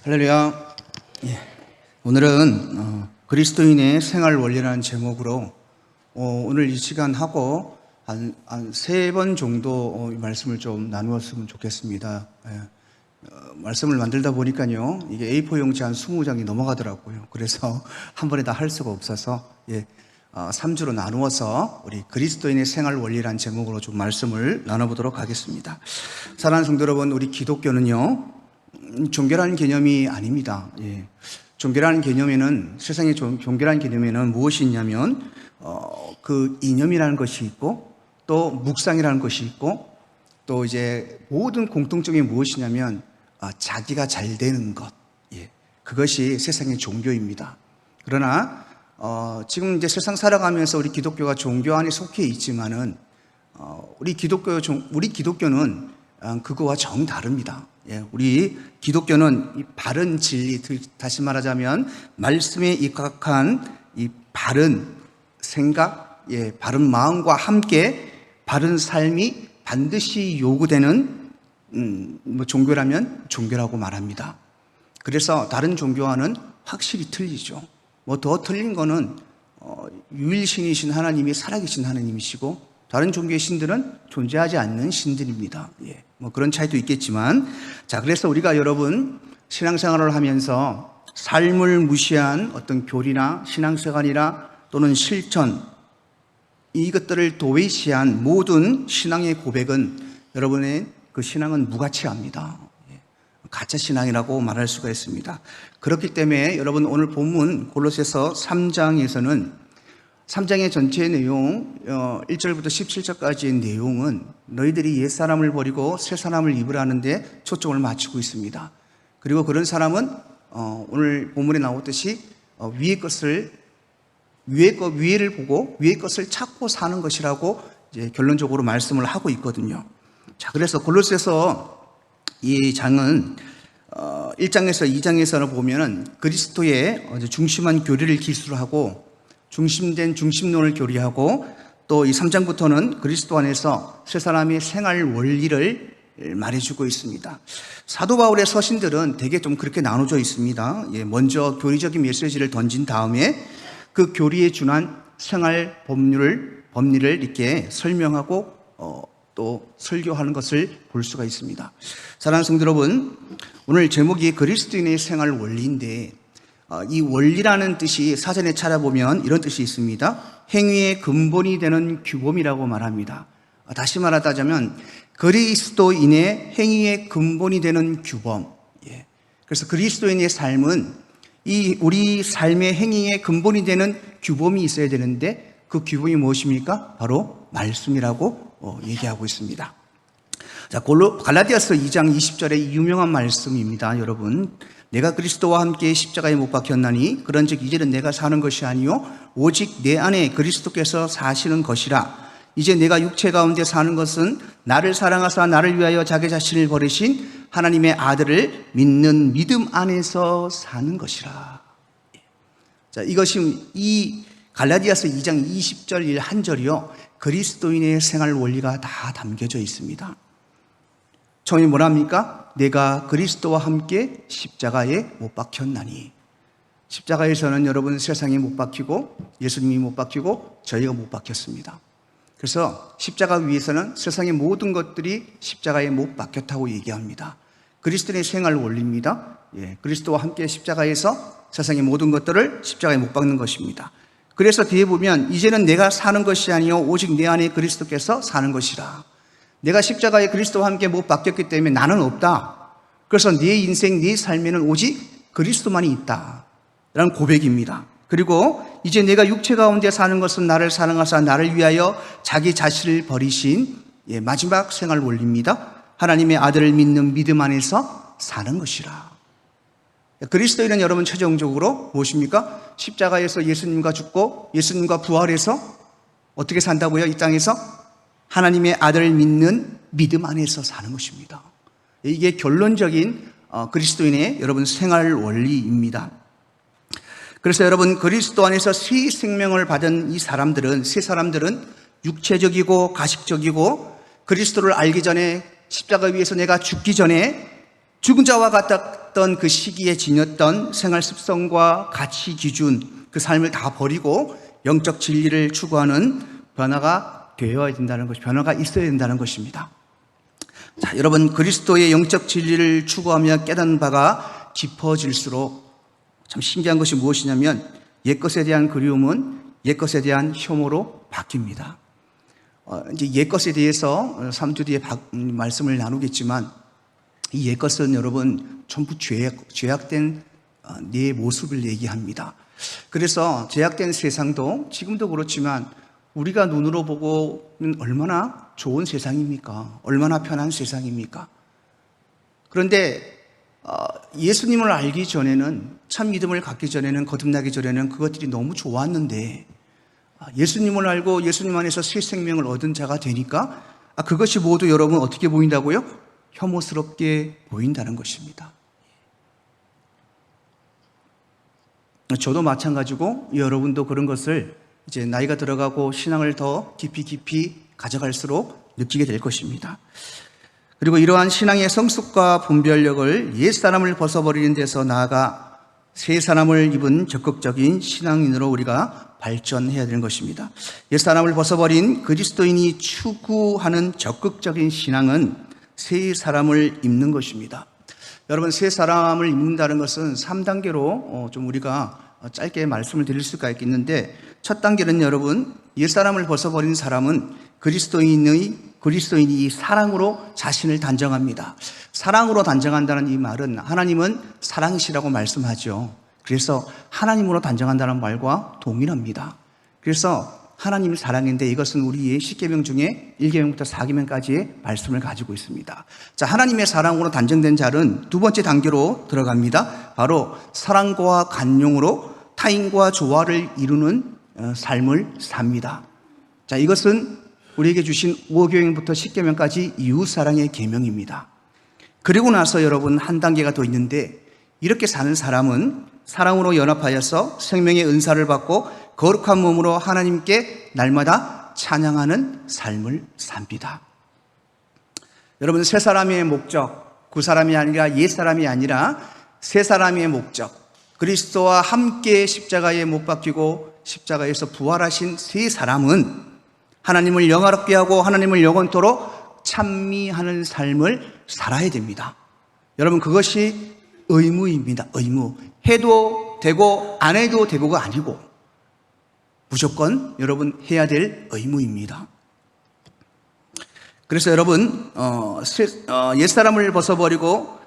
할렐루야. 예. 오늘은 그리스도인의 생활 원리라는 제목으로 오늘 이 시간 하고 한 3번 정도 말씀을 좀 나누었으면 좋겠습니다. 예. 말씀을 만들다 보니까요, 이게 A4 용지 한 20장이 넘어가더라고요. 그래서 한 번에 다 할 수가 없어서 3주로 나누어서 우리 그리스도인의 생활 원리라는 제목으로 좀 말씀을 나눠보도록 하겠습니다. 사랑하는 성도 여러분, 우리 기독교는요, 종교라는 개념이 아닙니다. 종교라는 개념에는, 세상의 종교라는 개념에는 무엇이 있냐면, 그 이념이라는 것이 있고, 또 묵상이라는 것이 있고, 또 이제 모든 공통점이 무엇이냐면, 자기가 잘 되는 것. 그것이 세상의 종교입니다. 그러나, 지금 이제 세상 살아가면서 우리 기독교가 종교 안에 속해 있지만은, 우리 기독교는 그거와 정 다릅니다. 우리 기독교는 이 바른 진리, 다시 말하자면 말씀에 입각한 이 바른 생각, 바른 마음과 함께 바른 삶이 반드시 요구되는 종교라면 종교라고 말합니다. 그래서 다른 종교와는 확실히 틀리죠. 더 틀린 거는 유일신이신 하나님이 살아계신 하나님이시고, 다른 종교의 신들은 존재하지 않는 신들입니다. 그런 차이도 있겠지만, 자, 그래서 우리가 여러분 신앙생활을 하면서 삶을 무시한 어떤 교리나 신앙생활이나 또는 실천, 이것들을 도외시한 모든 신앙의 고백은 여러분의 그 신앙은 무가치합니다. 가짜 신앙이라고 말할 수가 있습니다. 그렇기 때문에 여러분 오늘 본문 골로새서 3장에서는 3장의 전체 내용 1절부터 17절까지의 내용은 너희들이 옛사람을 버리고 새사람을 입으라는 데 초점을 맞추고 있습니다. 그리고 그런 사람은 오늘 본문에 나오듯이 위를 보고 위의 것을 찾고 사는 것이라고 이제 결론적으로 말씀을 하고 있거든요. 자, 그래서 골로새서 이 장은 1장에서 2장에서는 보면은 그리스도의 중심한 교리를 기술을 하고 중심된 중심론을 교리하고, 또 이 3장부터는 그리스도 안에서 세 사람의 생활 원리를 말해주고 있습니다. 사도 바울의 서신들은 대개 좀 그렇게 나눠져 있습니다. 먼저 교리적인 메시지를 던진 다음에 그 교리에 준한 생활 법리를 이렇게 설명하고 또 설교하는 것을 볼 수가 있습니다. 사랑하는 성도 여러분, 오늘 제목이 그리스도인의 생활 원리인데, 이 원리라는 뜻이 사전에 찾아보면 이런 뜻이 있습니다. 행위의 근본이 되는 규범이라고 말합니다. 다시 말하자면 그리스도인의 행위의 근본이 되는 규범. 그래서 그리스도인의 삶은 우리 삶의 행위의 근본이 되는 규범이 있어야 되는데, 그 규범이 무엇입니까? 바로 말씀이라고 얘기하고 있습니다. 자, 갈라디아서 2장 20절의 이 유명한 말씀입니다. 여러분, 내가 그리스도와 함께 십자가에 못 박혔나니 그런즉 이제는 내가 사는 것이 아니요 오직 내 안에 그리스도께서 사시는 것이라. 이제 내가 육체 가운데 사는 것은 나를 사랑하사 나를 위하여 자기 자신을 버리신 하나님의 아들을 믿는 믿음 안에서 사는 것이라. 자, 이것이 이 갈라디아서 2장 20절 한 절이요, 그리스도인의 생활 원리가 다 담겨져 있습니다. 처음에 뭐랍니까? 내가 그리스도와 함께 십자가에 못 박혔나니. 십자가에서는 여러분 세상이 못 박히고 예수님이 못 박히고 저희가 못 박혔습니다. 그래서 십자가 위에서는 세상의 모든 것들이 십자가에 못 박혔다고 얘기합니다. 그리스도인의 생활 원리입니다. 그리스도와 함께 십자가에서 세상의 모든 것들을 십자가에 못 박는 것입니다. 그래서 뒤에 보면 이제는 내가 사는 것이 아니요 오직 내 안에 그리스도께서 사는 것이라. 내가 십자가에 그리스도와 함께 못 박혔기 때문에 나는 없다. 그래서 내 인생, 내 삶에는 오직 그리스도만이 있다 라는 고백입니다. 그리고 이제 내가 육체 가운데 사는 것은 나를 사랑하사 나를 위하여 자기 자신을 버리신 마지막 생활 원리입니다. 하나님의 아들을 믿는 믿음 안에서 사는 것이라. 그리스도인은 여러분 최종적으로 무엇입니까? 십자가에서 예수님과 죽고 예수님과 부활해서 어떻게 산다고요? 이 땅에서 하나님의 아들을 믿는 믿음 안에서 사는 것입니다. 이게 결론적인 그리스도인의 여러분 생활 원리입니다. 그래서 여러분 그리스도 안에서 새 생명을 받은 이 사람들은, 세 사람들은 육체적이고 가식적이고 그리스도를 알기 전에 십자가 위에서 내가 죽기 전에 죽은 자와 같다 어떤 그 시기에 지녔던 생활 습성과 가치 기준, 그 삶을 다 버리고 영적 진리를 추구하는 변화가 되어야 된다는 것이, 변화가 있어야 된다는 것입니다. 자, 여러분, 그리스도의 영적 진리를 추구하며 깨닫는 바가 짚어질수록 참 신기한 것이 무엇이냐면 옛것에 대한 그리움은 옛것에 대한 혐오로 바뀝니다. 이제 옛것에 대해서 3주 뒤에 말씀을 나누겠지만 이 옛것은 여러분 전부 죄악된 내 모습을 얘기합니다. 그래서 죄악된 세상도 지금도 그렇지만 우리가 눈으로 보고는 얼마나 좋은 세상입니까? 얼마나 편한 세상입니까? 그런데 예수님을 알기 전에는, 참 믿음을 갖기 전에는, 거듭나기 전에는 그것들이 너무 좋았는데 예수님을 알고 예수님 안에서 새 생명을 얻은 자가 되니까 그것이 모두 여러분 어떻게 보인다고요? 혐오스럽게 보인다는 것입니다. 저도 마찬가지고 여러분도 그런 것을 이제 나이가 들어가고 신앙을 더 깊이 가져갈수록 느끼게 될 것입니다. 그리고 이러한 신앙의 성숙과 분별력을 옛사람을 벗어버리는 데서 나아가 새 사람을 입은 적극적인 신앙인으로 우리가 발전해야 되는 것입니다. 옛사람을 벗어버린 그리스도인이 추구하는 적극적인 신앙은 새 사람을 입는 것입니다. 여러분, 새 사람을 입는다는 것은 3단계로 좀 우리가 짧게 말씀을 드릴 수가 있겠는데, 첫 단계는 여러분, 옛사람을 벗어버린 사람은 그리스도인이 사랑으로 자신을 단정합니다. 사랑으로 단정한다는 이 말은 하나님은 사랑이시라고 말씀하죠. 그래서 하나님으로 단정한다는 말과 동일합니다. 그래서 하나님이 사랑인데 이것은 우리의 10계명 중에 1계명부터 4계명까지의 말씀을 가지고 있습니다. 자, 하나님의 사랑으로 단정된 자는 두 번째 단계로 들어갑니다. 바로 사랑과 간용으로 타인과 조화를 이루는 삶을 삽니다. 자, 이것은 우리에게 주신 5계명부터 10계명까지 이웃사랑의 계명입니다. 그리고 나서 여러분 한 단계가 더 있는데, 이렇게 사는 사람은 사랑으로 연합하여서 생명의 은사를 받고 거룩한 몸으로 하나님께 날마다 찬양하는 삶을 삽니다. 여러분, 새 사람의 목적, 그 사람이 아니라 옛 사람이 아니라 새 사람의 목적, 그리스도와 함께 십자가에 못 박히고 십자가에서 부활하신 새 사람은 하나님을 영화롭게 하고 하나님을 영원토록 찬미하는 삶을 살아야 됩니다. 여러분, 그것이 의무입니다. 의무. 해도 되고 안 해도 되고가 아니고 무조건 여러분 해야 될 의무입니다. 그래서 여러분 옛사람을 벗어버리고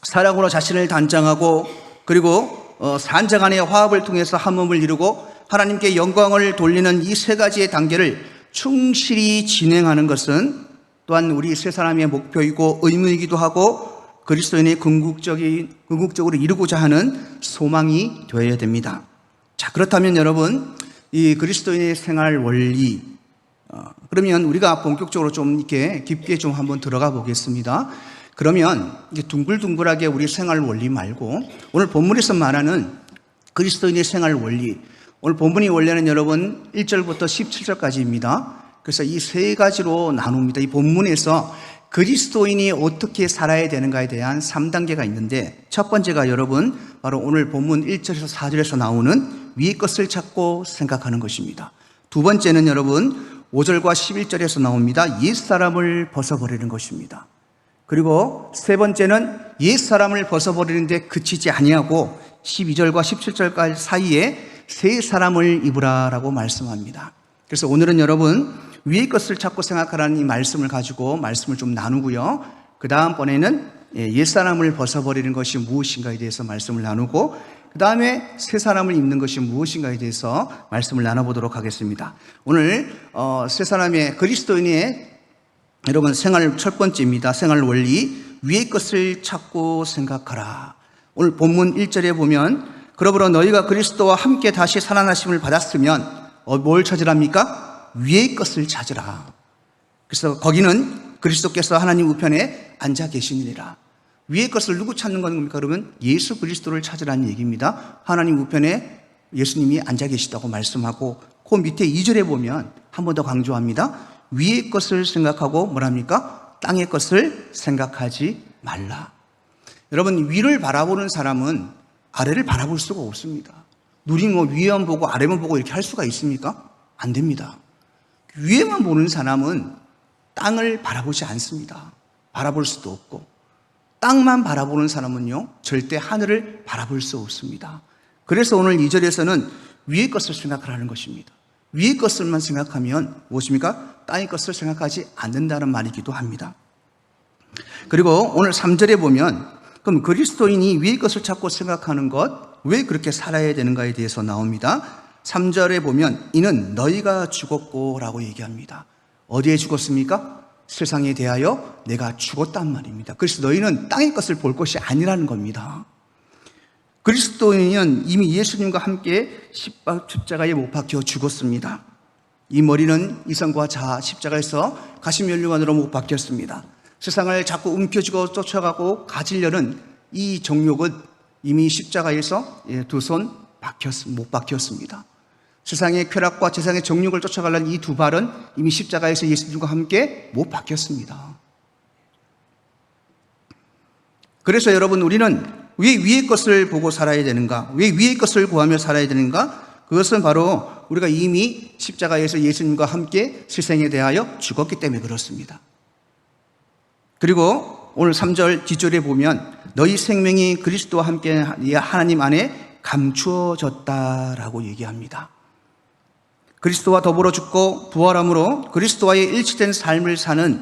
사랑으로 자신을 단장하고, 그리고 산장 안의 화합을 통해서 한 몸을 이루고 하나님께 영광을 돌리는 이 세 가지의 단계를 충실히 진행하는 것은 또한 우리 세 사람의 목표이고 의무이기도 하고 그리스도인의 궁극적으로 이루고자 하는 소망이 되어야 됩니다. 자, 그렇다면 여러분, 이 그리스도인의 생활 원리, 그러면 우리가 본격적으로 좀 이렇게 깊게 좀 한번 들어가 보겠습니다. 그러면 이제 둥글둥글하게 우리 생활 원리 말고 오늘 본문에서 말하는 그리스도인의 생활 원리, 오늘 본문의 원래는 여러분 1절부터 17절까지입니다. 그래서 이 세 가지로 나눕니다. 이 본문에서 그리스도인이 어떻게 살아야 되는가에 대한 3단계가 있는데, 첫 번째가 여러분 바로 오늘 본문 1절에서 4절에서 나오는 위의 것을 찾고 생각하는 것입니다. 두 번째는 여러분 5절과 11절에서 나옵니다. 옛사람을 벗어버리는 것입니다. 그리고 세 번째는 옛사람을 벗어버리는데 그치지 아니하고 12절과 17절까지 사이에 새 사람을 입으라라고 말씀합니다. 그래서 오늘은 여러분 위의 것을 찾고 생각하라는 이 말씀을 가지고 말씀을 좀 나누고요. 그 다음번에는 옛사람을 벗어버리는 것이 무엇인가에 대해서 말씀을 나누고, 그 다음에 새 사람을 입는 것이 무엇인가에 대해서 말씀을 나눠보도록 하겠습니다. 오늘 새 사람의 그리스도인의 여러분 생활 첫 번째입니다. 생활 원리, 위의 것을 찾고 생각하라. 오늘 본문 1절에 보면 그러므로 너희가 그리스도와 함께 다시 살아나심을 받았으면 뭘 찾으랍니까? 위의 것을 찾으라. 그래서 거기는 그리스도께서 하나님 우편에 앉아 계시니라. 위의 것을 누구 찾는 겁니까? 그러면 예수 그리스도를 찾으라는 얘기입니다. 하나님 우편에 예수님이 앉아 계시다고 말씀하고, 그 밑에 2절에 보면 한 번 더 강조합니다. 위의 것을 생각하고 뭐랍니까? 땅의 것을 생각하지 말라. 여러분, 위를 바라보는 사람은 아래를 바라볼 수가 없습니다. 눈이 뭐 위에만 보고 아래만 보고 이렇게 할 수가 있습니까? 안 됩니다. 위에만 보는 사람은 땅을 바라보지 않습니다. 바라볼 수도 없고, 땅만 바라보는 사람은요, 절대 하늘을 바라볼 수 없습니다. 그래서 오늘 2절에서는 위의 것을 생각하라는 것입니다. 위의 것을만 생각하면 무엇입니까? 땅의 것을 생각하지 않는다는 말이기도 합니다. 그리고 오늘 3절에 보면, 그럼 그리스도인이 위의 것을 찾고 생각하는 것, 왜 그렇게 살아야 되는가에 대해서 나옵니다. 3절에 보면 이는 너희가 죽었고 라고 얘기합니다. 어디에 죽었습니까? 세상에 대하여 내가 죽었단 말입니다. 그래서 너희는 땅의 것을 볼 것이 아니라는 겁니다. 그리스도인은 이미 예수님과 함께 십자가에 못 박혀 죽었습니다. 이 머리는 이성과 자아 십자가에서 가시면류관으로 못 박혔습니다. 세상을 자꾸 움켜쥐고 쫓아가고 가지려는 이 정욕은 이미 십자가에서 두 손 못 박혔습니다. 세상의 쾌락과 세상의 정욕을 쫓아가려는 이 두 발은 이미 십자가에서 예수님과 함께 못 박혔습니다. 그래서 여러분, 우리는 왜 위의 것을 보고 살아야 되는가? 왜 위의 것을 구하며 살아야 되는가? 그것은 바로 우리가 이미 십자가에서 예수님과 함께 세상에 대하여 죽었기 때문에 그렇습니다. 그리고 오늘 3절 뒷절에 보면 너희 생명이 그리스도와 함께 하나님 안에 감추어졌다라고 얘기합니다. 그리스도와 더불어 죽고 부활함으로 그리스도와의 일치된 삶을 사는,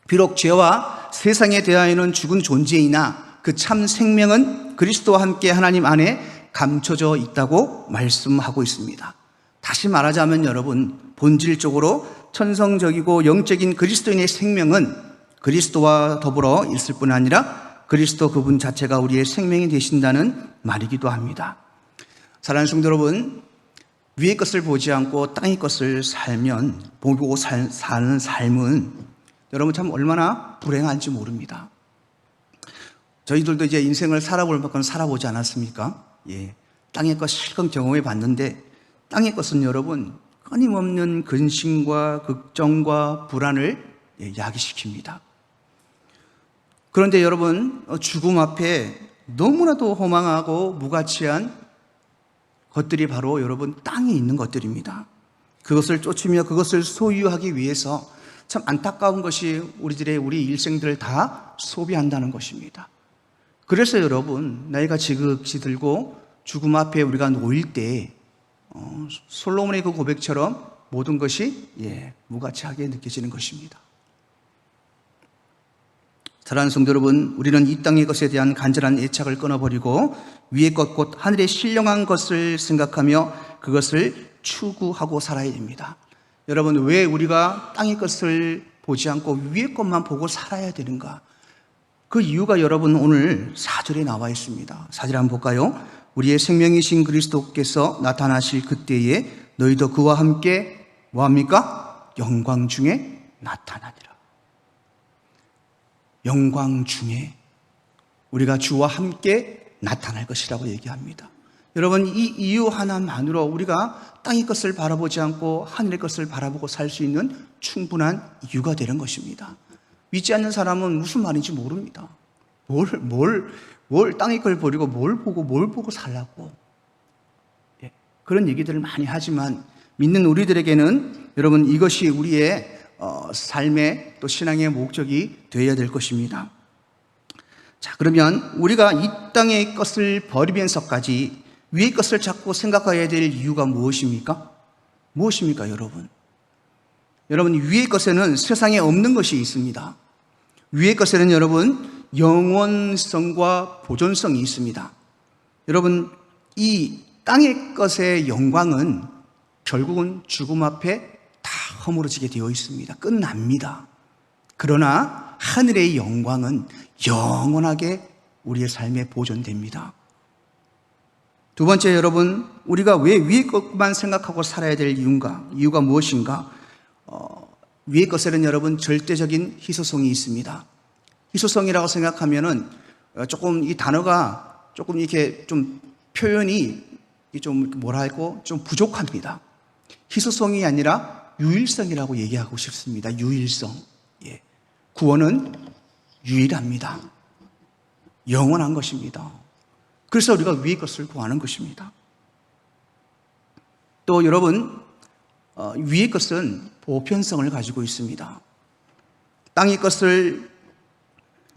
비록 죄와 세상에 대하여는 죽은 존재이나 그 참 생명은 그리스도와 함께 하나님 안에 감춰져 있다고 말씀하고 있습니다. 다시 말하자면 여러분, 본질적으로 천성적이고 영적인 그리스도인의 생명은 그리스도와 더불어 있을 뿐 아니라 그리스도 그분 자체가 우리의 생명이 되신다는 말이기도 합니다. 사랑하는 성도 여러분, 위의 것을 보지 않고 땅의 것을 보고 사는 삶은 여러분 참 얼마나 불행한지 모릅니다. 저희들도 이제 인생을 살아볼 만큼 살아보지 않았습니까? 예. 땅의 것 실컷 경험해 봤는데, 땅의 것은 여러분 끊임없는 근심과 걱정과 불안을 야기시킵니다. 그런데 여러분, 죽음 앞에 너무나도 허망하고 무가치한 것들이 바로 여러분 땅에 있는 것들입니다. 그것을 쫓으며 그것을 소유하기 위해서 참 안타까운 것이 우리 일생들을 다 소비한다는 것입니다. 그래서 여러분, 나이가 지극히 들고 죽음 앞에 우리가 놓일 때 솔로몬의 그 고백처럼 모든 것이 무가치하게 느껴지는 것입니다. 사랑하는 성도 여러분, 우리는 이 땅의 것에 대한 간절한 애착을 끊어버리고 위의 것 곧 하늘의 신령한 것을 생각하며 그것을 추구하고 살아야 됩니다. 여러분, 왜 우리가 땅의 것을 보지 않고 위의 것만 보고 살아야 되는가? 그 이유가 여러분 오늘 4절에 나와 있습니다. 4절 한번 볼까요? 우리의 생명이신 그리스도께서 나타나실 그때에 너희도 그와 함께 뭐합니까? 영광 중에 나타나리라. 영광 중에 우리가 주와 함께 나타날 것이라고 얘기합니다. 여러분, 이 이유 하나만으로 우리가 땅의 것을 바라보지 않고 하늘의 것을 바라보고 살 수 있는 충분한 이유가 되는 것입니다. 믿지 않는 사람은 무슨 말인지 모릅니다. 뭘 땅의 걸 버리고 뭘 보고 살라고. 그런 얘기들을 많이 하지만 믿는 우리들에게는 여러분 이것이 우리의 삶의 또 신앙의 목적이 되어야 될 것입니다. 자, 그러면 우리가 이 땅의 것을 버리면서까지 위의 것을 찾고 생각해야 될 이유가 무엇입니까? 무엇입니까, 여러분? 여러분, 위의 것에는 세상에 없는 것이 있습니다. 위의 것에는 여러분 영원성과 보존성이 있습니다. 여러분, 이 땅의 것의 영광은 결국은 죽음 앞에 다 허물어지게 되어 있습니다. 끝납니다. 그러나 하늘의 영광은 영원하게 우리의 삶에 보존됩니다. 두 번째, 여러분, 우리가 왜 위의 것만 생각하고 살아야 될 이유가 무엇인가? 위의 것에는 여러분 절대적인 희소성이 있습니다. 희소성이라고 생각하면은 조금 이 단어가 조금 이렇게 좀 표현이 좀 좀 부족합니다. 희소성이 아니라 유일성이라고 얘기하고 싶습니다. 유일성. 구원은 유일합니다. 영원한 것입니다. 그래서 우리가 위의 것을 구하는 것입니다. 또 여러분, 위의 것은 보편성을 가지고 있습니다. 땅의 것을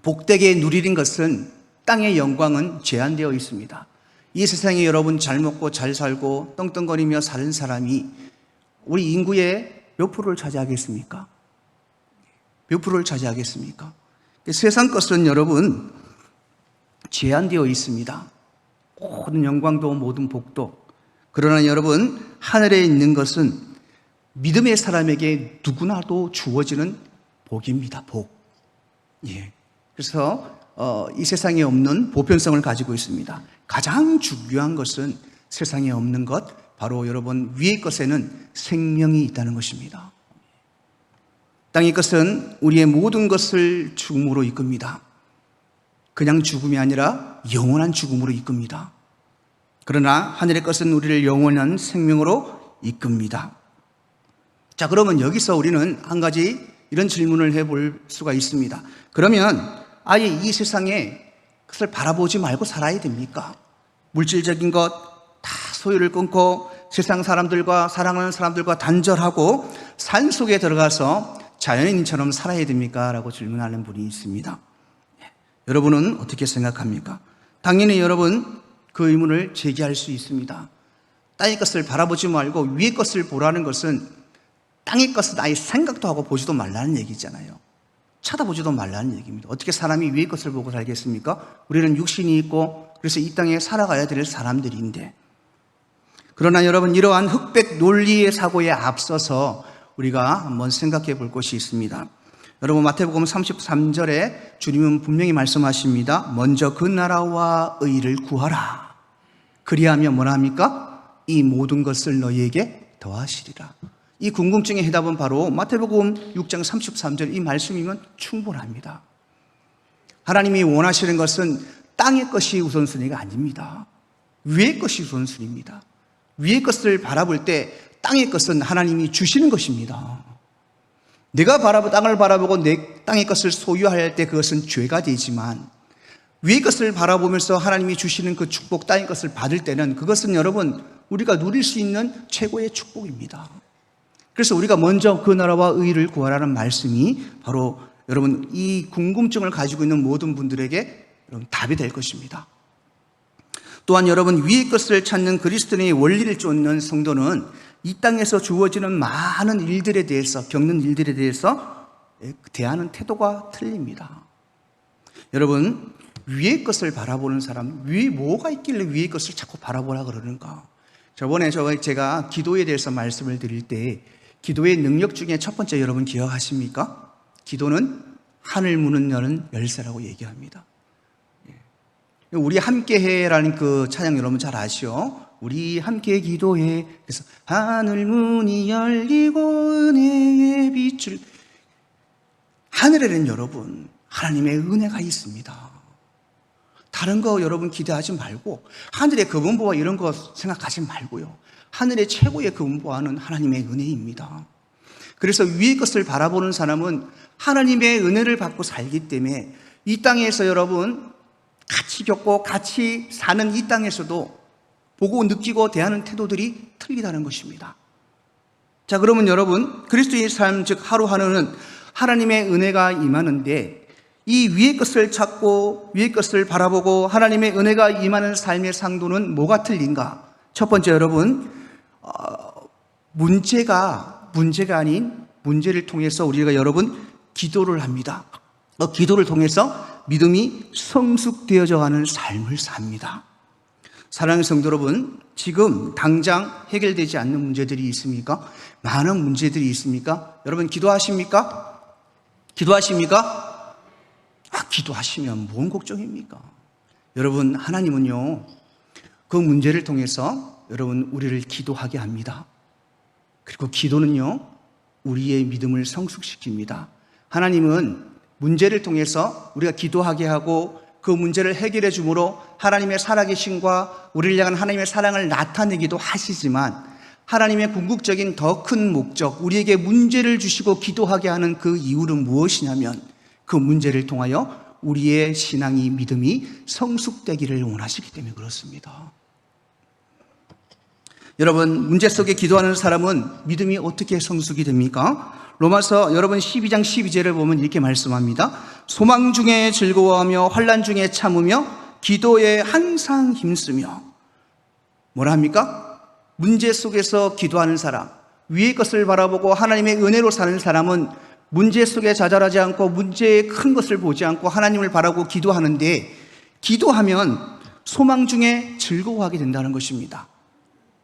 복되게 누리는 것은 땅의 영광은 제한되어 있습니다. 이 세상에 여러분 잘 먹고 잘 살고 떵떵거리며 사는 사람이 우리 인구의 몇 프로를 차지하겠습니까? 몇 프로를 차지하겠습니까? 세상 것은 여러분 제한되어 있습니다. 모든 영광도 모든 복도. 그러나 여러분, 하늘에 있는 것은 믿음의 사람에게 누구나도 주어지는 복입니다. 복. 예. 그래서 이 세상에 없는 보편성을 가지고 있습니다. 가장 중요한 것은 세상에 없는 것, 바로 여러분 위의 것에는 생명이 있다는 것입니다. 땅의 것은 우리의 모든 것을 죽음으로 이끕니다. 그냥 죽음이 아니라 영원한 죽음으로 이끕니다. 그러나 하늘의 것은 우리를 영원한 생명으로 이끕니다. 자, 그러면 여기서 우리는 한 가지 이런 질문을 해볼 수가 있습니다. 그러면 아예 이 세상에 그것을 바라보지 말고 살아야 됩니까? 물질적인 것 다 소유를 끊고 세상 사람들과 사랑하는 사람들과 단절하고 산 속에 들어가서 자연인처럼 살아야 됩니까? 라고 질문하는 분이 있습니다. 여러분은 어떻게 생각합니까? 당연히 여러분 그 의문을 제기할 수 있습니다. 땅의 것을 바라보지 말고 위의 것을 보라는 것은 땅의 것은 아예 생각도 하고 보지도 말라는 얘기잖아요. 쳐다보지도 말라는 얘기입니다. 어떻게 사람이 위의 것을 보고 살겠습니까? 우리는 육신이 있고 그래서 이 땅에 살아가야 될 사람들인데, 그러나 여러분 이러한 흑백 논리의 사고에 앞서서 우리가 한번 생각해 볼 것이 있습니다. 여러분 마태복음 33절에 주님은 분명히 말씀하십니다. 먼저 그 나라와 의를 구하라. 그리하면 뭐라 합니까? 이 모든 것을 너희에게 더하시리라. 이 궁금증의 해답은 바로 마태복음 6장 33절 이 말씀이면 충분합니다. 하나님이 원하시는 것은 땅의 것이 우선순위가 아닙니다. 위의 것이 우선순위입니다. 위의 것을 바라볼 때 땅의 것은 하나님이 주시는 것입니다. 내가 땅을 바라보고 내 땅의 것을 소유할 때 그것은 죄가 되지만, 위의 것을 바라보면서 하나님이 주시는 그 축복, 땅의 것을 받을 때는 그것은 여러분 우리가 누릴 수 있는 최고의 축복입니다. 그래서 우리가 먼저 그 나라와 의를 구하라는 말씀이 바로 여러분 이 궁금증을 가지고 있는 모든 분들에게 여러분 답이 될 것입니다. 또한 여러분 위의 것을 찾는 그리스도인의 원리를 쫓는 성도는 이 땅에서 주어지는 많은 일들에 대해서, 겪는 일들에 대해서 대하는 태도가 틀립니다. 여러분 위의 것을 바라보는 사람, 위에 뭐가 있길래 위의 것을 자꾸 바라보라 그러는가? 저번에 제가 기도에 대해서 말씀을 드릴 때 기도의 능력 중에 첫 번째 여러분 기억하십니까? 기도는 하늘 문을 여는 열쇠라고 얘기합니다. 우리 함께해라는 그 찬양 여러분 잘 아시죠? 우리 함께 기도해. 그래서 하늘 문이 열리고 은혜의 빛을, 하늘에는 여러분 하나님의 은혜가 있습니다. 다른 거 여러분 기대하지 말고 하늘의 금은보화 이런 거 생각하지 말고요. 하늘의 최고의 금은보화는 하나님의 은혜입니다. 그래서 위의 것을 바라보는 사람은 하나님의 은혜를 받고 살기 때문에 이 땅에서 여러분 같이 겪고 같이 사는 이 땅에서도 보고 느끼고 대하는 태도들이 틀리다는 것입니다. 자, 그러면 여러분 그리스도의 삶, 즉 하루하루는 하나님의 은혜가 임하는데 이 위의 것을 찾고 위의 것을 바라보고 하나님의 은혜가 임하는 삶의 상도는 뭐가 틀린가? 첫 번째 여러분 문제가 아닌 문제를 통해서 우리가 여러분 기도를 합니다. 기도를 통해서 믿음이 성숙되어져 가는 삶을 삽니다. 사랑하는 성도 여러분, 지금 당장 해결되지 않는 문제들이 있습니까? 많은 문제들이 있습니까? 여러분 기도하십니까? 기도하십니까? 기도하시면 뭔 걱정입니까? 여러분 하나님은요 그 문제를 통해서 여러분 우리를 기도하게 합니다. 그리고 기도는요 우리의 믿음을 성숙시킵니다. 하나님은 문제를 통해서 우리가 기도하게 하고 그 문제를 해결해 주므로 하나님의 살아계심과 우리를 향한 하나님의 사랑을 나타내기도 하시지만, 하나님의 궁극적인 더 큰 목적, 우리에게 문제를 주시고 기도하게 하는 그 이유는 무엇이냐면 그 문제를 통하여 우리의 신앙이 믿음이 성숙되기를 원하시기 때문에 그렇습니다. 여러분, 문제 속에 기도하는 사람은 믿음이 어떻게 성숙이 됩니까? 로마서 여러분 12장 12절을 보면 이렇게 말씀합니다. 소망 중에 즐거워하며 환난 중에 참으며 기도에 항상 힘쓰며. 뭐라 합니까? 문제 속에서 기도하는 사람, 위의 것을 바라보고 하나님의 은혜로 사는 사람은 문제 속에 좌절하지 않고 문제의 큰 것을 보지 않고 하나님을 바라고 기도하는데, 기도하면 소망 중에 즐거워하게 된다는 것입니다.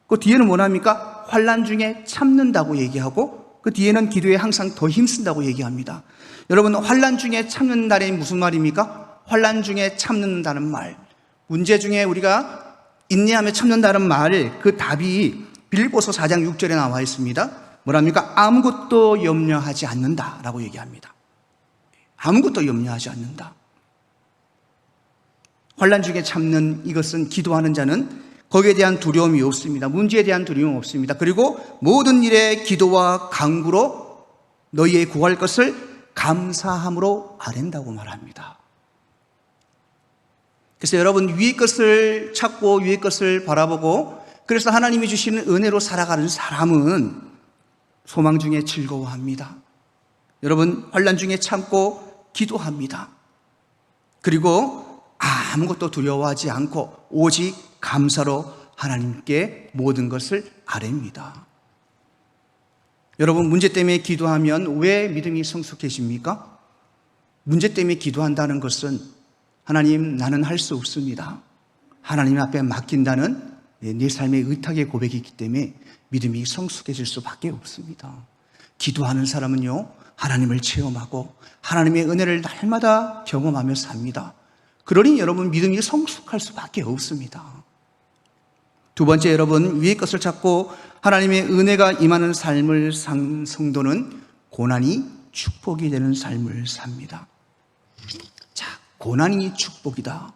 그 뒤에는 뭐랍니까? 환난 중에 참는다고 얘기하고 그 뒤에는 기도에 항상 더 힘쓴다고 얘기합니다. 여러분, 환난 중에 참는다는 무슨 말입니까? 환난 중에 참는다는 말, 문제 중에 우리가 인내하며 참는다는 말, 그 답이 빌립보서 4장 6절에 나와 있습니다. 뭐랍니까? 아무것도 염려하지 않는다라고 얘기합니다. 아무것도 염려하지 않는다. 환난 중에 참는 이것은, 기도하는 자는 거기에 대한 두려움이 없습니다. 문제에 대한 두려움이 없습니다. 그리고 모든 일에 기도와 간구로 너희의 구할 것을 감사함으로 아랜다고 말합니다. 그래서 여러분, 위의 것을 찾고 위의 것을 바라보고 그래서 하나님이 주시는 은혜로 살아가는 사람은 소망 중에 즐거워합니다. 여러분, 환난 중에 참고 기도합니다. 그리고 아무것도 두려워하지 않고 오직 감사로 하나님께 모든 것을 아뢰입니다. 여러분, 문제 때문에 기도하면 왜 믿음이 성숙해집니까? 문제 때문에 기도한다는 것은 하나님, 나는 할 수 없습니다, 하나님 앞에 맡긴다는 내 삶의 의탁의 고백이 있기 때문에 믿음이 성숙해질 수밖에 없습니다. 기도하는 사람은요, 하나님을 체험하고 하나님의 은혜를 날마다 경험하며 삽니다. 그러니 여러분, 믿음이 성숙할 수밖에 없습니다. 두 번째, 여러분, 위의 것을 찾고 하나님의 은혜가 임하는 삶을 산 성도는 고난이 축복이 되는 삶을 삽니다. 자, 고난이 축복이다.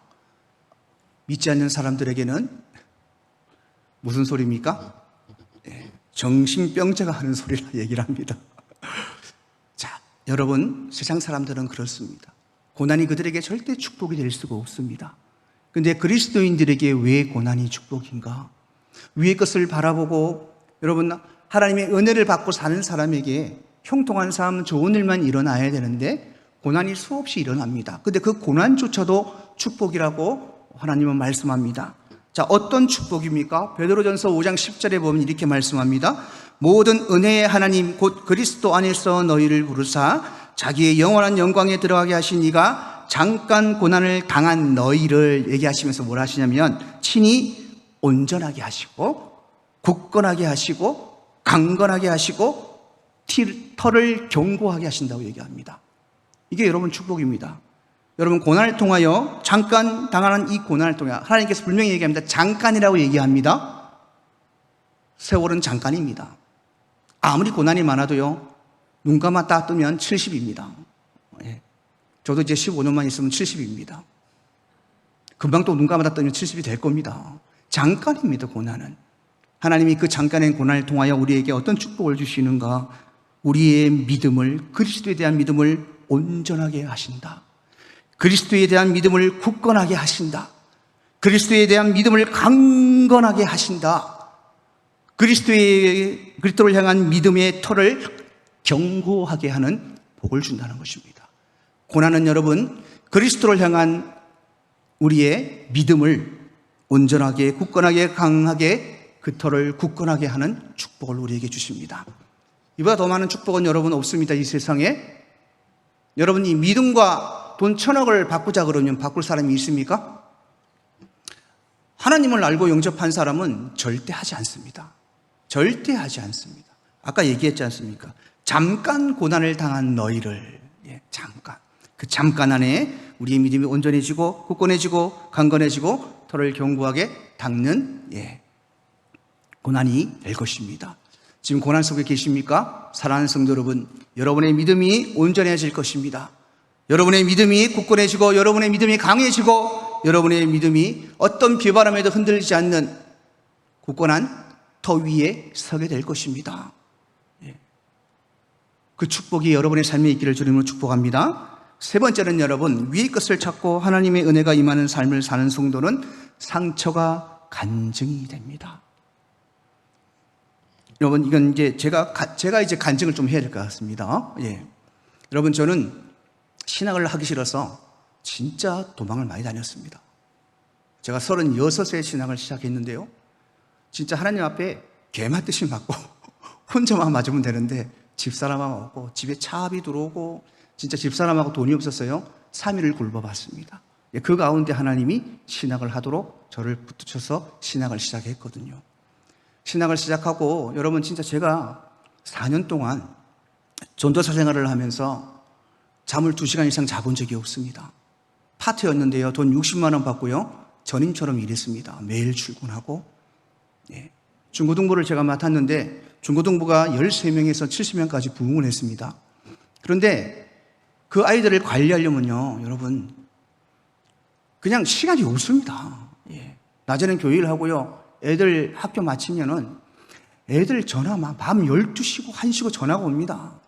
믿지 않는 사람들에게는 무슨 소리입니까? 정신병자가 하는 소리라 얘기를 합니다. 자, 여러분, 세상 사람들은 그렇습니다. 고난이 그들에게 절대 축복이 될 수가 없습니다. 그런데 그리스도인들에게 왜 고난이 축복인가? 위의 것을 바라보고 여러분, 하나님의 은혜를 받고 사는 사람에게 형통한 삶, 좋은 일만 일어나야 되는데 고난이 수없이 일어납니다. 그런데 그 고난조차도 축복이라고 하나님은 말씀합니다. 자, 어떤 축복입니까? 베드로전서 5장 10절에 보면 이렇게 말씀합니다. 모든 은혜의 하나님 곧 그리스도 안에서 너희를 부르사 자기의 영원한 영광에 들어가게 하신 이가 잠깐 고난을 당한 너희를 얘기하시면서 뭘 하시냐면 친히 온전하게 하시고 굳건하게 하시고 강건하게 하시고 털을 견고하게 하신다고 얘기합니다. 이게 여러분 축복입니다. 여러분, 고난을 통하여 잠깐 당하는 이 고난을 통해 하나님께서 분명히 얘기합니다. 잠깐이라고 얘기합니다. 세월은 잠깐입니다. 아무리 고난이 많아도요, 눈 감았다 뜨면 70입니다. 저도 이제 15년만 있으면 70입니다. 금방 또 눈 감았다 뜨면 70이 될 겁니다. 잠깐입니다, 고난은. 하나님이 그 잠깐의 고난을 통하여 우리에게 어떤 축복을 주시는가? 우리의 믿음을, 그리스도에 대한 믿음을 온전하게 하신다. 그리스도에 대한 믿음을 굳건하게 하신다. 그리스도에 대한 믿음을 강건하게 하신다. 그리스도를 향한 믿음의 털을 견고하게 하는 복을 준다는 것입니다. 고난은 여러분, 그리스도를 향한 우리의 믿음을 온전하게, 굳건하게, 강하게 그 털을 굳건하게 하는 축복을 우리에게 주십니다. 이보다 더 많은 축복은 여러분 없습니다, 이 세상에. 여러분, 이 믿음과 돈 1,000억을 바꾸자 그러면 바꿀 사람이 있습니까? 하나님을 알고 영접한 사람은 절대 하지 않습니다. 절대 하지 않습니다. 아까 얘기했지 않습니까? 잠깐 고난을 당한 너희를, 잠깐. 그 잠깐 안에 우리의 믿음이 온전해지고 굳건해지고 강건해지고 털을 견고하게 닦는 고난이 될 것입니다. 지금 고난 속에 계십니까? 사랑하는 성도 여러분, 여러분의 믿음이 온전해질 것입니다. 여러분의 믿음이 굳건해지고 여러분의 믿음이 강해지고 여러분의 믿음이 어떤 비바람에도 흔들리지 않는 굳건한 터 위에 서게 될 것입니다. 그 축복이 여러분의 삶에 있기를 주님으로 축복합니다. 세 번째는 여러분, 위의 것을 찾고 하나님의 은혜가 임하는 삶을 사는 성도는 상처가 간증이 됩니다. 여러분, 이건 이제 제가 이제 간증을 좀 해야 될 것 같습니다. 예. 여러분, 저는 신학을 하기 싫어서 진짜 도망을 많이 다녔습니다. 제가 36세 신학을 시작했는데요. 진짜 하나님 앞에 개 맞듯이 맞고 혼자만 맞으면 되는데 집사람하고 오고 집에 차압이 들어오고 진짜 집사람하고 돈이 없었어요. 3일을 굶어봤습니다. 그 가운데 하나님이 신학을 하도록 저를 붙드셔서 신학을 시작했거든요. 신학을 시작하고 여러분 진짜 제가 4년 동안 전도사 생활을 하면서 잠을 2시간 이상 자본 적이 없습니다. 파트였는데요. 돈 60만 원 받고요. 전임처럼 일했습니다. 매일 출근하고. 예. 중고등부를 제가 맡았는데 중고등부가 13명에서 70명까지 부흥을 했습니다. 그런데 그 아이들을 관리하려면요. 여러분 그냥 시간이 없습니다. 예. 낮에는 교회를 하고요. 애들 학교 마치면은 애들 전화만 밤 12시고 1시고 전화가 옵니다.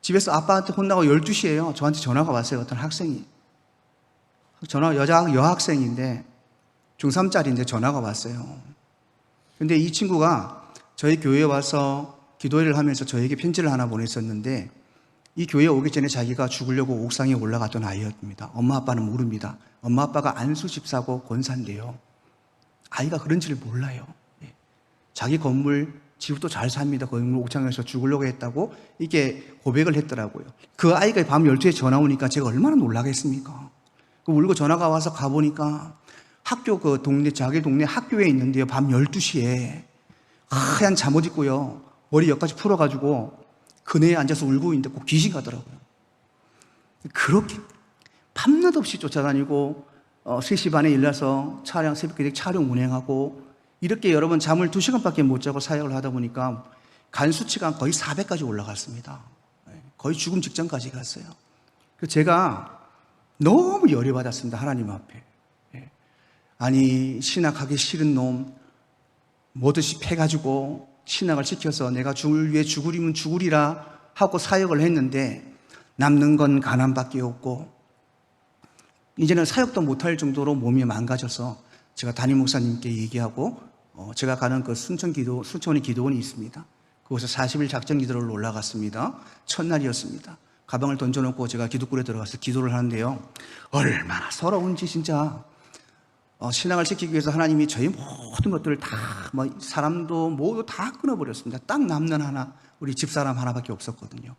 집에서 아빠한테 혼나고 12시에요. 저한테 전화가 왔어요. 어떤 학생이. 여학생인데 중3짜리인데 전화가 왔어요. 근데 이 친구가 저희 교회에 와서 기도회를 하면서 저에게 편지를 하나 보냈었는데 이 교회에 오기 전에 자기가 죽으려고 옥상에 올라갔던 아이였습니다. 엄마 아빠는 모릅니다. 엄마 아빠가 안수 집사고 권사인데요. 아이가 그런지를 몰라요. 예. 자기 건물 집도 잘 삽니다. 건물 옥상에서 죽으려고 했다고 이게 고백을 했더라고요. 그 아이가 밤 12시에 전화 오니까 제가 얼마나 놀라겠습니까? 울고 전화가 와서 가보니까 학교 자기 동네 학교에 있는데요. 밤 12시에 하얀 잠옷 입고요. 머리 여기까지 풀어가지고 그네에 앉아서 울고 있는데 꼭 귀신 같더라고요. 그렇게 밤낮 없이 쫓아다니고 3시 반에 일어나서 새벽에 촬영 운행하고 이렇게 여러분 잠을 2시간밖에 못 자고 사역을 하다 보니까 간 수치가 거의 400까지 올라갔습니다. 거의 죽음 직전까지 갔어요. 그래서 제가 너무 열이 받았습니다. 하나님 앞에. 아니 신학하기 싫은 놈 뭐듯이 패가지고 신학을 시켜서 내가 죽을 위해 죽으리면 죽으리라 하고 사역을 했는데 남는 건 가난밖에 없고 이제는 사역도 못할 정도로 몸이 망가져서 제가 담임 목사님께 얘기하고 제가 가는 그 순천의 기도원이 있습니다. 그곳에 40일 작전 기도를 올라갔습니다. 첫날이었습니다. 가방을 던져놓고 제가 기도굴에 들어가서 기도를 하는데요. 얼마나 서러운지 진짜 신앙을 지키기 위해서 하나님이 저희 모든 것들을 다 사람도 모두 다 끊어버렸습니다. 딱 남는 하나 우리 집사람 하나밖에 없었거든요.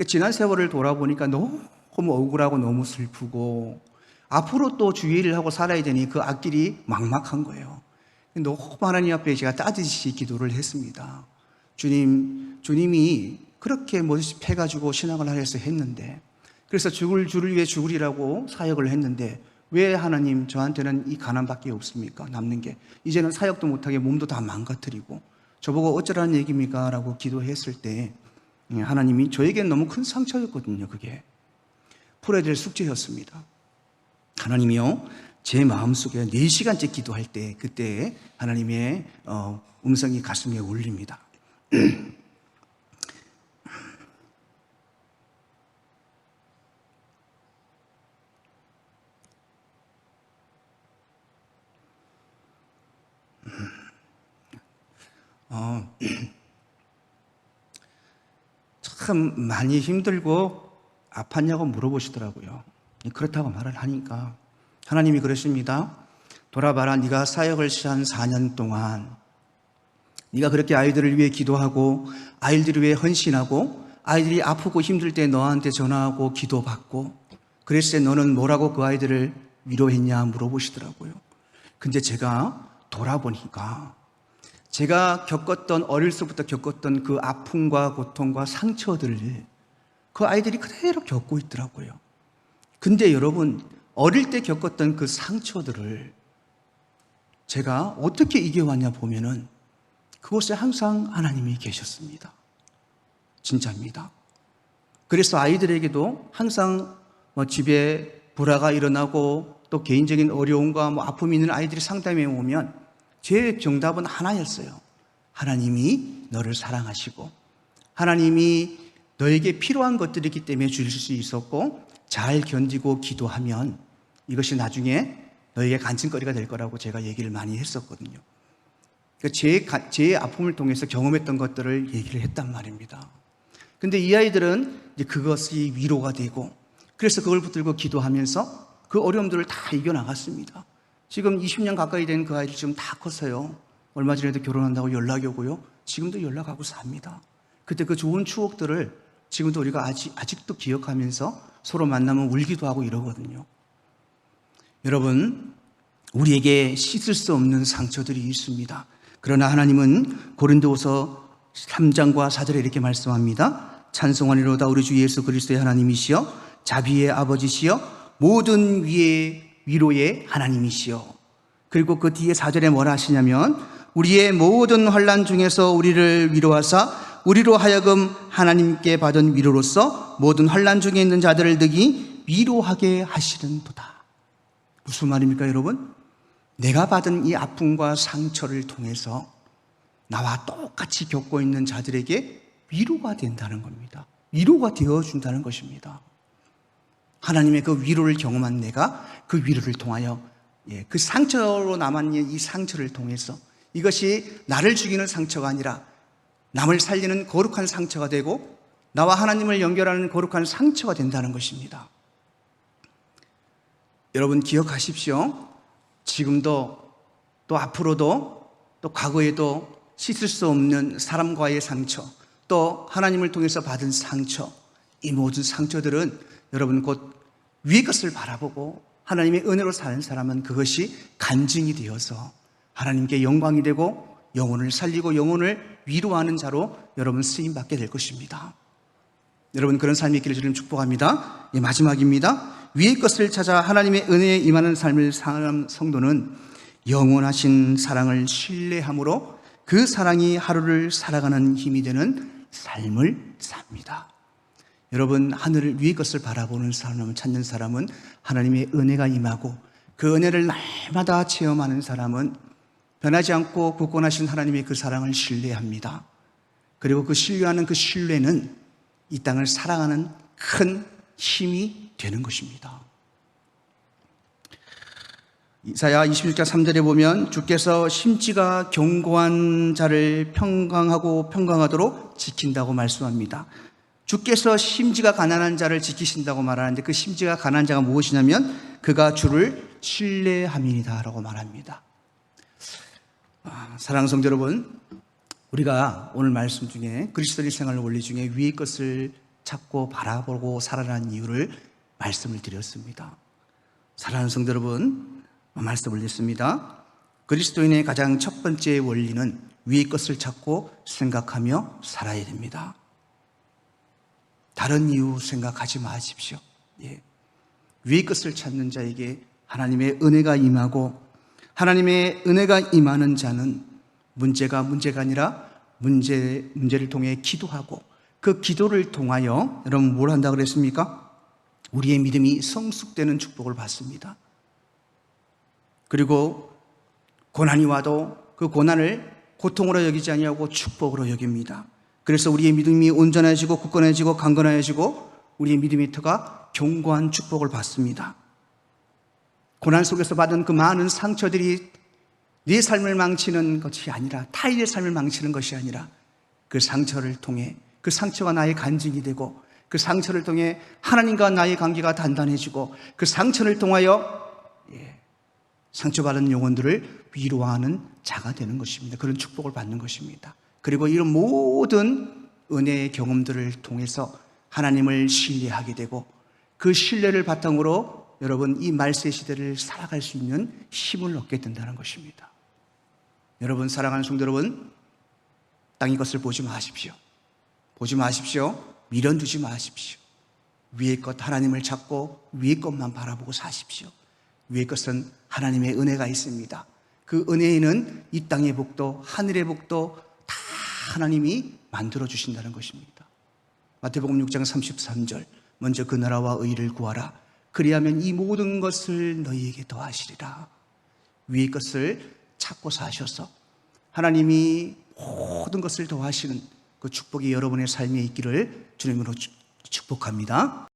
지난 세월을 돌아보니까 너무 억울하고 너무 슬프고 앞으로 또 주의 일을 하고 살아야 되니 그 앞길이 막막한 거예요. 너무 하나님 앞에 제가 따뜻이 기도를 했습니다. 주님이 그렇게 뭐든지 패가지고 신앙을 하려서 했는데 그래서 죽을 줄을 위해 죽으리라고 사역을 했는데 왜 하나님 저한테는 이 가난밖에 없습니까? 남는 게 이제는 사역도 못하게 몸도 다 망가뜨리고 저보고 어쩌라는 얘기입니까? 라고 기도했을 때 하나님이 저에게는 너무 큰 상처였거든요. 그게 풀어야 될 숙제였습니다. 하나님이요 제 마음속에 4시간째 기도할 때 그때 하나님의 음성이 가슴에 울립니다. 참 많이 힘들고 아팠냐고 물어보시더라고요. 그렇다고 말을 하니까 하나님이 그러십니다. 돌아봐라. 네가 사역을 시한 4년 동안 네가 그렇게 아이들을 위해 기도하고 아이들을 위해 헌신하고 아이들이 아프고 힘들 때 너한테 전화하고 기도받고 그랬을 때 너는 뭐라고 그 아이들을 위로했냐 물어보시더라고요. 근데 제가 돌아보니까 제가 어릴 때부터 겪었던 그 아픔과 고통과 상처들을 그 아이들이 그대로 겪고 있더라고요. 근데 여러분, 어릴 때 겪었던 그 상처들을 제가 어떻게 이겨왔냐 보면은 그곳에 항상 하나님이 계셨습니다. 진짜입니다. 그래서 아이들에게도 항상 집에 불화가 일어나고 또 개인적인 어려움과 아픔이 있는 아이들이 상담에 오면 제 정답은 하나였어요. 하나님이 너를 사랑하시고 하나님이 너에게 필요한 것들이기 때문에 주실 수 있었고 잘 견디고 기도하면 이것이 나중에 너에게 간증거리가 될 거라고 제가 얘기를 많이 했었거든요. 제 아픔을 통해서 경험했던 것들을 얘기를 했단 말입니다. 근데 이 아이들은 이제 그것이 위로가 되고, 그래서 그걸 붙들고 기도하면서 그 어려움들을 다 이겨나갔습니다. 지금 20년 가까이 된 그 아이들 지금 다 컸어요. 얼마 전에도 결혼한다고 연락이 오고요. 지금도 연락하고 삽니다. 그때 그 좋은 추억들을 지금도 우리가 아직도 기억하면서 서로 만나면 울기도 하고 이러거든요. 여러분, 우리에게 씻을 수 없는 상처들이 있습니다. 그러나 하나님은 고린도후서 3장과 4절에 이렇게 말씀합니다. 찬송하리로다 우리 주 예수 그리스도의 하나님이시여 자비의 아버지시여 모든 위로의 하나님이시여. 그리고 그 뒤에 4절에 뭐라 하시냐면 우리의 모든 환난 중에서 우리를 위로하사 우리로 하여금 하나님께 받은 위로로서 모든 환난 중에 있는 자들을 능히 위로하게 하시는도다. 무슨 말입니까, 여러분? 내가 받은 이 아픔과 상처를 통해서 나와 똑같이 겪고 있는 자들에게 위로가 된다는 겁니다. 위로가 되어준다는 것입니다. 하나님의 그 위로를 경험한 내가 그 위로를 통하여 그 상처로 남아있는 이 상처를 통해서 이것이 나를 죽이는 상처가 아니라 남을 살리는 거룩한 상처가 되고 나와 하나님을 연결하는 거룩한 상처가 된다는 것입니다. 여러분 기억하십시오. 지금도 또 앞으로도 또 과거에도 씻을 수 없는 사람과의 상처, 또 하나님을 통해서 받은 상처, 이 모든 상처들은 여러분 곧 위의 것을 바라보고 하나님의 은혜로 사는 사람은 그것이 간증이 되어서 하나님께 영광이 되고 영혼을 살리고 영혼을 위로하는 자로 여러분 쓰임받게 될 것입니다. 여러분 그런 삶이 있기를 주님 축복합니다. 마지막입니다. 위의 것을 찾아 하나님의 은혜에 임하는 삶을 사는 성도는 영원하신 사랑을 신뢰함으로 그 사랑이 하루를 살아가는 힘이 되는 삶을 삽니다. 여러분 하늘 위의 것을 바라보는 사람을 찾는 사람은 하나님의 은혜가 임하고 그 은혜를 날마다 체험하는 사람은 변하지 않고 굳건하신 하나님의 그 사랑을 신뢰합니다. 그리고 그 신뢰하는 그 신뢰는 이 땅을 사랑하는 큰 힘이 되는 것입니다. 이사야 26장 3절에 보면 주께서 심지가 견고한 자를 평강하도록 지킨다고 말씀합니다. 주께서 심지가 가난한 자를 지키신다고 말하는데 그 심지가 가난한 자가 무엇이냐면 그가 주를 신뢰함이니라 라고 말합니다. 사랑하는 성도 여러분, 우리가 오늘 말씀 중에 그리스도인의 생활 원리 중에 위의 것을 찾고 바라보고 살아가는 이유를 말씀을 드렸습니다. 사랑하는 성도 여러분, 말씀을 드렸습니다. 그리스도인의 가장 첫 번째 원리는 위의 것을 찾고 생각하며 살아야 됩니다. 다른 이유 생각하지 마십시오. 위의 것을 찾는 자에게 하나님의 은혜가 임하고 하나님의 은혜가 임하는 자는 문제가 아니라 문제를 통해 기도하고 그 기도를 통하여 여러분 뭘 한다고 그랬습니까? 우리의 믿음이 성숙되는 축복을 받습니다. 그리고 고난이 와도 그 고난을 고통으로 여기지 아니하고 축복으로 여깁니다. 그래서 우리의 믿음이 온전해지고 굳건해지고 강건해지고 우리의 믿음의 터가 견고한 축복을 받습니다. 고난 속에서 받은 그 많은 상처들이 네 삶을 망치는 것이 아니라 타인의 삶을 망치는 것이 아니라 그 상처를 통해 그 상처가 나의 간증이 되고 그 상처를 통해 하나님과 나의 관계가 단단해지고 그 상처를 통하여 상처받은 영혼들을 위로하는 자가 되는 것입니다. 그런 축복을 받는 것입니다. 그리고 이런 모든 은혜의 경험들을 통해서 하나님을 신뢰하게 되고 그 신뢰를 바탕으로 여러분 이 말세 시대를 살아갈 수 있는 힘을 얻게 된다는 것입니다. 여러분 사랑하는 성도 여러분, 땅의 것을 보지 마십시오. 보지 마십시오. 미련두지 마십시오. 위의 것 하나님을 찾고 위의 것만 바라보고 사십시오. 위의 것은 하나님의 은혜가 있습니다. 그 은혜에는 이 땅의 복도 하늘의 복도 다 하나님이 만들어주신다는 것입니다. 마태복음 6장 33절 먼저 그 나라와 의를 구하라. 그리하면 이 모든 것을 너희에게 더하시리라. 위의 것을 찾고 사셔서 하나님이 모든 것을 더하시는 그 축복이 여러분의 삶에 있기를 주님으로 축복합니다.